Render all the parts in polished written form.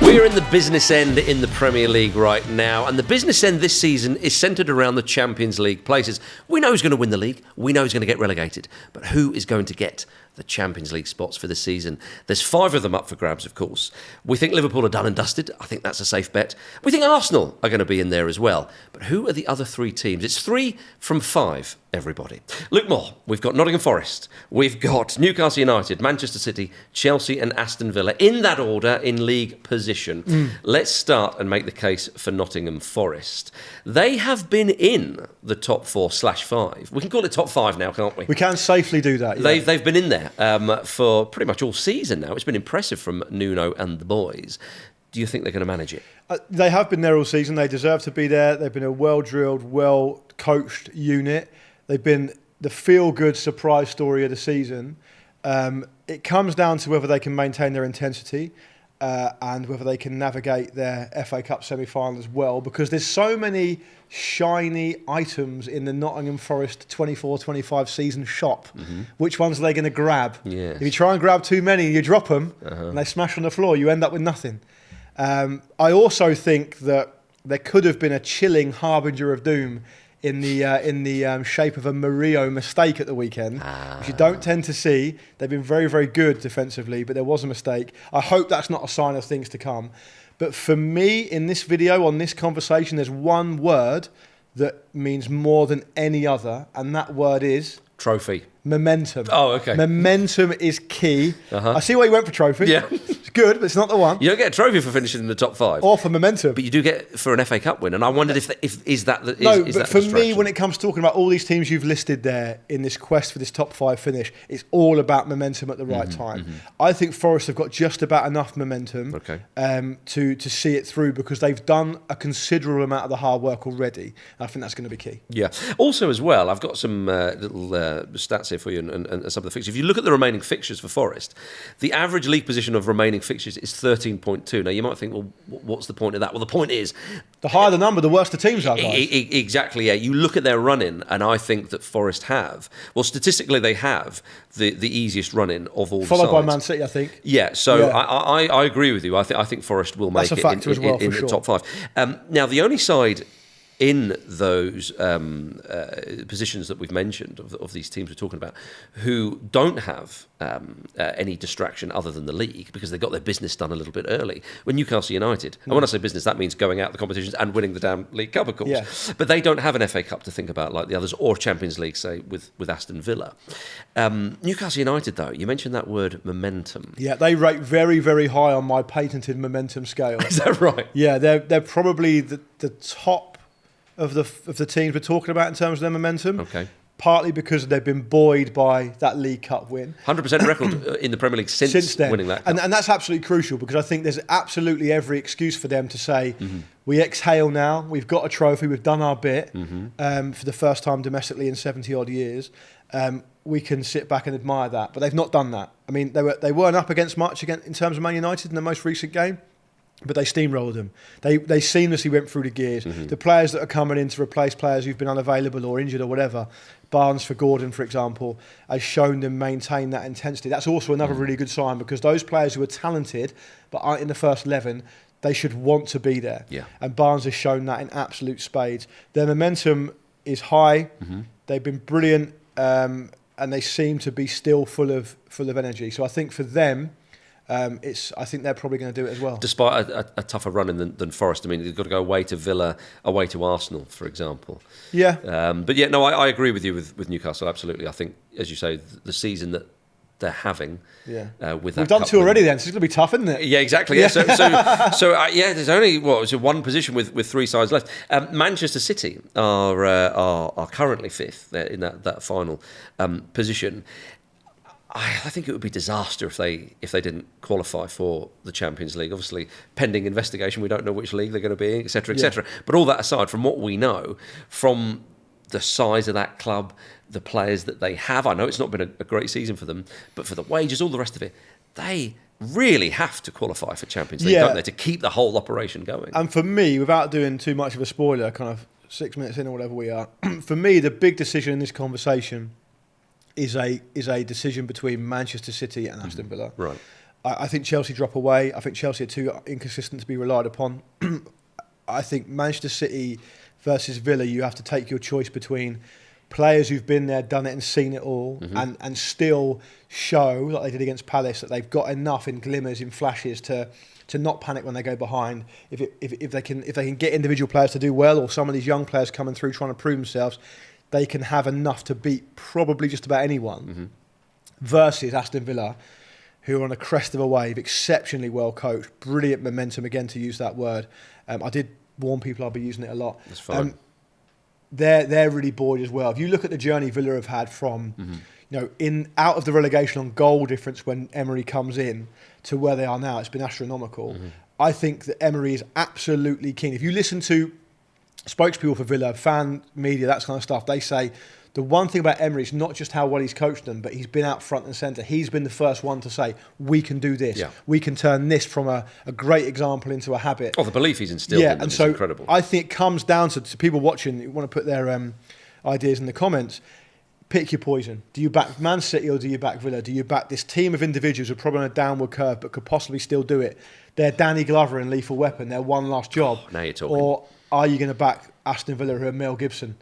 We're in the business end in the Premier League right now, and the business end this season is centred around the Champions League places. We know who's going to win the league, we know who's going to get relegated, but who is going to get the Champions League spots for the season? There's 5 of them up for grabs, of course. We think Liverpool are done and dusted. I think that's a safe bet. We think Arsenal are going to be in there as well. But who are the other 3 teams? It's 3 from 5, everybody. Look more. We've got Nottingham Forest. We've got Newcastle United, Manchester City, Chelsea and Aston Villa in that order in league position. Let's start and make the case for Nottingham Forest. They have been in the top 4/5. We can call it top 5 now, can't we? We can safely do that. Yeah. They've been in there for pretty much all season now. It's been impressive from Nuno and the boys. Do you think they're going to manage it? They have been there all season. They deserve to be there. They've been a well-drilled, well-coached unit. They've been the feel-good surprise story of the season. It comes down to whether they can maintain their intensity and whether they can navigate their FA Cup semi-final as well, because there's so many shiny items in the Nottingham Forest 24-25 season shop. Which ones are they going to grab? Yes. If you try and grab too many, you drop them and they smash on the floor, you end up with nothing. I also think that there could have been a chilling harbinger of doom in the shape of a Murillo mistake at the weekend, which you don't tend to see. They've been very, very good defensively, but there was a mistake. I hope that's not a sign of things to come. But for me, in this video, on this conversation, there's one word that means more than any other, and that word is... Trophy. Momentum. Oh, okay. Momentum is key. I see why you went for trophy. Yeah. It's good, but it's not the one. You don't get a trophy for finishing in the top 5. Or for momentum. But you do get for an FA Cup win. And I wondered if is that the No, is but that for the me, when it comes to talking about all these teams you've listed there in this quest for this top 5 finish, it's all about momentum at the right time. I think Forest have got just about enough momentum to see it through, because they've done a considerable amount of the hard work already. I think that's going to be key. Yeah. Also, as well, I've got some little stats here for you and some of the fixtures. If you look at the remaining fixtures for Forest, the average league position of remaining fixtures is 13.2. Now, you might think, well, what's the point of that? Well, the point is... The higher the number, the worse the teams are, guys. Exactly, yeah. You look at their run-in, and I think that Forest have... Well, statistically, they have the easiest run-in of all Followed the by sides. Man City, I think. Yeah, so yeah. I agree with you. I think Forest will make it in the top 5. Now, the only side in those positions that we've mentioned of these teams we're talking about who don't have any distraction other than the league, because they got their business done a little bit early, were Newcastle United. And when I say business, that means going out the competitions and winning the damn League Cup, of course. Yeah. But they don't have an FA Cup to think about like the others, or Champions League, say, with Aston Villa. Newcastle United, though, you mentioned that word momentum. Yeah, they rate very, very high on my patented momentum scale. Is that right? Yeah, they're probably the top of the teams we're talking about in terms of their momentum. Okay. Partly because they've been buoyed by that League Cup win. 100% record in the Premier League since then, winning that cup. And that's absolutely crucial, because I think there's absolutely every excuse for them to say, we exhale now, we've got a trophy, we've done our bit for the first time domestically in 70-odd years. We can sit back and admire that. But they've not done that. I mean, they weren't up against much in terms of Man United in the most recent game, but they steamrolled them. They seamlessly went through the gears. The players that are coming in to replace players who've been unavailable or injured or whatever, Barnes for Gordon, for example, has shown them maintain that intensity. That's also another really good sign, because those players who are talented but aren't in the first 11, they should want to be there. Yeah. And Barnes has shown that in absolute spades. Their momentum is high. They've been brilliant, and they seem to be still full of energy. So I think for them, I think they're probably going to do it as well. Despite a tougher run than Forest. I mean, they've got to go away to Villa, away to Arsenal, for example. Yeah. But yeah, no, I agree with you with Newcastle, absolutely. I think, as you say, the season that they're having with that We've done 2 already then, so it's going to be tough, isn't it? Yeah, exactly. Yeah. So there's only, one position with 3 sides left. Manchester City are currently 5th in that final position. I think it would be disaster if they didn't qualify for the Champions League. Obviously, pending investigation, we don't know which league they're going to be in, etc., etc. But all that aside, from what we know, from the size of that club, the players that they have, I know it's not been a great season for them, but for the wages, all the rest of it, they really have to qualify for Champions League, don't they, to keep the whole operation going. And for me, without doing too much of a spoiler, kind of 6 minutes in or whatever we are, for me, the big decision in this conversation is a decision between Manchester City and Aston Villa. Right. I think Chelsea drop away. I think Chelsea are too inconsistent to be relied upon. I think Manchester City versus Villa, you have to take your choice between players who've been there, done it and seen it all, and still show, like they did against Palace, that they've got enough in glimmers, in flashes to not panic when they go behind. If they can get individual players to do well, or some of these young players coming through trying to prove themselves, they can have enough to beat probably just about anyone. Versus Aston Villa, who are on a crest of a wave, exceptionally well coached, brilliant momentum, again to use that word. I did warn people I'll be using it a lot. That's fine. They're really buoyed as well. If you look at the journey Villa have had from, out of the relegation on goal difference when Emery comes in to where they are now, it's been astronomical. I think that Emery is absolutely keen. If you listen to spokespeople for Villa, fan media, that kind of stuff, they say the one thing about Emery is not just how well he's coached them, but he's been out front and centre. He's been the first one to say, we can do this. Yeah. We can turn this from a great example into a habit. Oh, the belief he's instilled in them is incredible. I think it comes down to people watching, who want to put their ideas in the comments. Pick your poison. Do you back Man City or do you back Villa? Do you back this team of individuals who are probably on a downward curve but could possibly still do it? They're Danny Glover and Lethal Weapon. They're one last job. Now you're talking. Or are you going to back Aston Villa, who are Mel Gibson?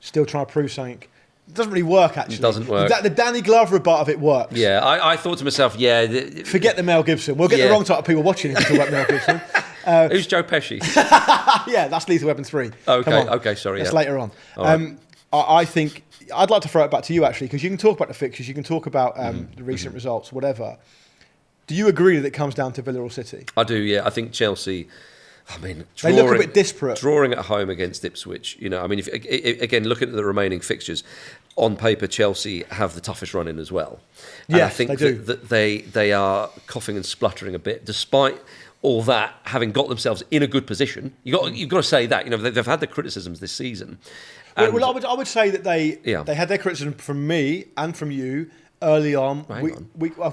Still trying to prove something. It doesn't really work, actually. It doesn't work. The Danny Glover part of it works. Yeah, I thought to myself, forget the Mel Gibson. We'll get the wrong type of people watching if we talk about Mel Gibson. Who's Joe Pesci? Yeah, that's Lethal Weapon 3. Okay, sorry. That's later on. I think I'd like to throw it back to you, actually, because you can talk about the fixtures, you can talk about the recent results, whatever. Do you agree that it comes down to Villa or City? I do, yeah. I think Chelsea... they look a bit disparate. Drawing at home against Ipswich, if again, looking at the remaining fixtures, on paper Chelsea have the toughest run in as well. And yes, I think they do. that they are coughing and spluttering a bit, despite all that, having got themselves in a good position. You've got to say that. They've had the criticisms this season. Well, I would say that they had their criticism from me and from you early on.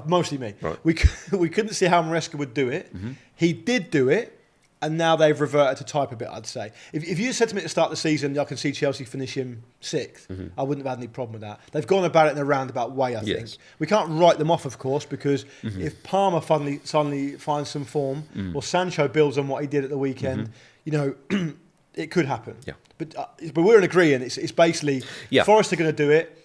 Mostly me. Right. We couldn't see how Maresca would do it. He did do it. And now they've reverted to type a bit, I'd say. If you said to me at the start of the season, I can see Chelsea finishing 6th, I wouldn't have had any problem with that. They've gone about it in a roundabout way, I think. We can't write them off, of course, because if Palmer suddenly finds some form, or Sancho builds on what he did at the weekend, it could happen. Yeah. But we're in agreement. It's basically Forest are going to do it.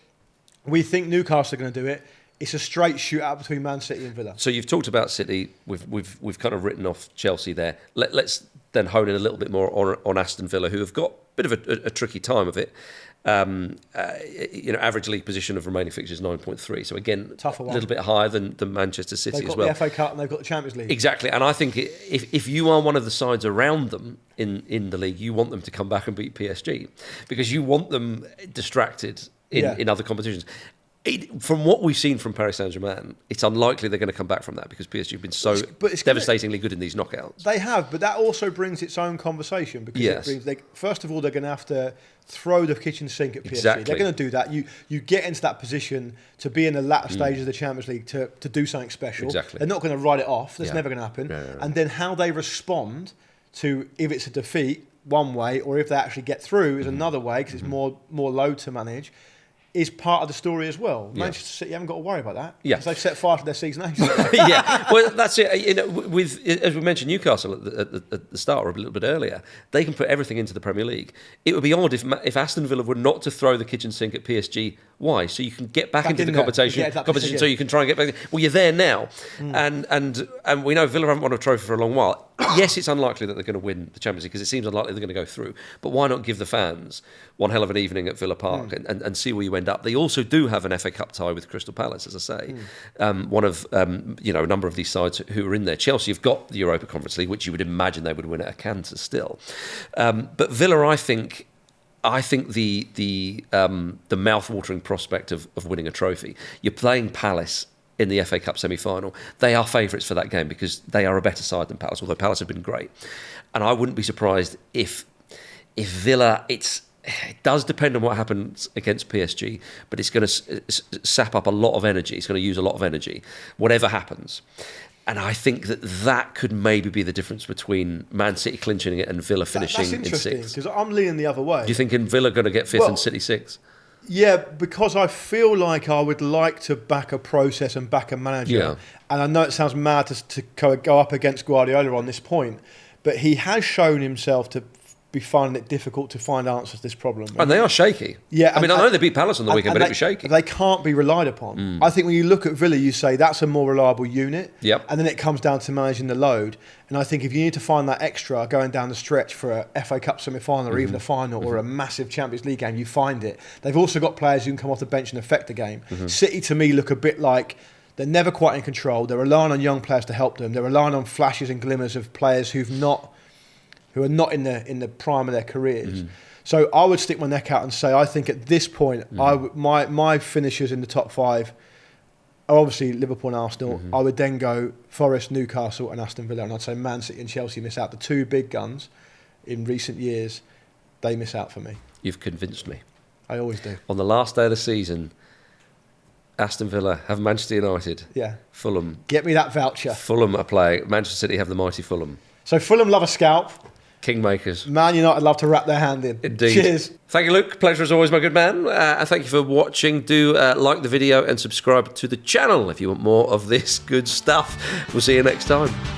We think Newcastle are going to do it. It's a straight shootout between Man City and Villa. So you've talked about City. We've kind of written off Chelsea there. Let's then hone in a little bit more on Aston Villa, who have got a bit of a tricky time of it. Average league position of remaining fixtures 9.3. So again, a little bit higher than Manchester City as well. They've got the FA Cup and they've got the Champions League. Exactly, and I think if you are one of the sides around them in the league, you want them to come back and beat PSG because you want them distracted in other competitions. From what we've seen from Paris Saint-Germain, it's unlikely they're going to come back from that because PSG have been so devastatingly good in these knockouts. They have, but that also brings its own conversation because it brings, first of all, they're going to have to throw the kitchen sink at PSG. Exactly. They're going to do that. You get into that position to be in the latter stages of the Champions League to do something special. Exactly. They're not going to write it off. That's never going to happen. No. And then how they respond to if it's a defeat one way or if they actually get through is another way because it's more load to manage. Is part of the story as well. Manchester City haven't got to worry about that. Yeah, because they've set fire to their season exit. Well, that's it. With as we mentioned, Newcastle at the start or a little bit earlier, they can put everything into the Premier League. It would be odd if Aston Villa were not to throw the kitchen sink at PSG. Why? So you can get back into the competition, so you can try and get back. Well, you're there now, and we know Villa haven't won a trophy for a long while. Yes, it's unlikely that they're going to win the Champions League because it seems unlikely they're going to go through. But why not give the fans one hell of an evening at Villa Park and see where you end up? They also do have an FA Cup tie with Crystal Palace, as I say. One of a number of these sides who are in there. Chelsea have got the Europa Conference League, which you would imagine they would win at a canter still. But Villa, I think the mouth-watering prospect of winning a trophy. You're playing Palace in the FA Cup semi-final. They are favourites for that game because they are a better side than Palace, although Palace have been great. And I wouldn't be surprised if Villa, it does depend on what happens against PSG, but it's going to sap up a lot of energy. It's going to use a lot of energy, whatever happens. And I think that could maybe be the difference between Man City clinching it and Villa finishing in 6th. That's interesting, because I'm leaning the other way. Do you think Villa going to get 5th and City 6th? Yeah, because I feel like I would like to back a process and back a manager. Yeah. And I know it sounds mad to go up against Guardiola on this point, but he has shown himself to be finding it difficult to find answers to this problem. And they are shaky. Yeah, I mean, I know they beat Palace on the weekend, but it was shaky. They can't be relied upon. I think when you look at Villa, you say that's a more reliable unit. Yep. And then it comes down to managing the load. And I think if you need to find that extra going down the stretch for a FA Cup semi-final or even a final or a massive Champions League game, you find it. They've also got players who can come off the bench and affect the game. City, to me, look a bit like they're never quite in control. They're relying on young players to help them. They're relying on flashes and glimmers of players who are not in the prime of their careers. So I would stick my neck out and say I think at this point my finishers in the top 5 are obviously Liverpool and Arsenal. I would then go Forest, Newcastle and Aston Villa, and I'd say Man City and Chelsea miss out. The two big guns in recent years, they miss out for me. You've convinced me. I always do. On the last day of the season, Aston Villa have Manchester United. Yeah. Fulham. Get me that voucher. Fulham are playing. Manchester City have the mighty Fulham. So Fulham love a scalp. Kingmakers. Man United love to wrap their hand in. Indeed. Cheers. Thank you, Luke. Pleasure as always, my good man. And thank you for watching. Do like the video and subscribe to the channel if you want more of this good stuff. We'll see you next time.